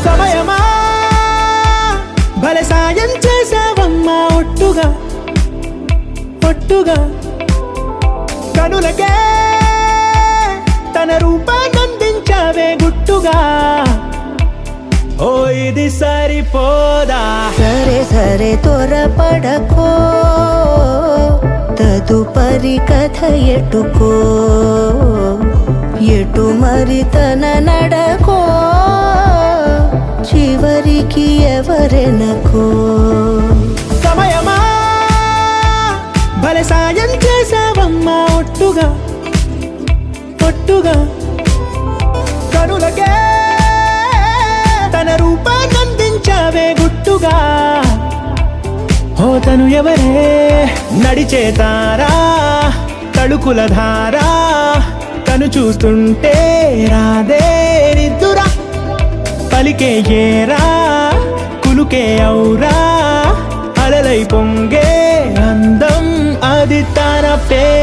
సమయమా భలే సాయం చేసావమ్మా ఒట్టుగా ఒట్టుగా కనులకే తన రూపాన్నందించావే గుట్టుగా ఓ ఇది సరిపోదా సరే సరే త్వరపడకో తదుపరి కథ ఎటుకో ఎటు మరి తన నడకో చివరికి ఎవరెనకో సమయమా భలే సాయం చేసావమ్మా ఒట్టుగా ఒట్టుగా కనులకే తన రూపాన్నందించావే గుట్టుగా ఓ తను ఎవరే నడిచే తారా తళుకుల ధారా తను చూస్తుంటే రాదే నిద్దురా పలికే ఏరా కులుకే ఔరా అలలై పొంగే అందం అది తన పేరు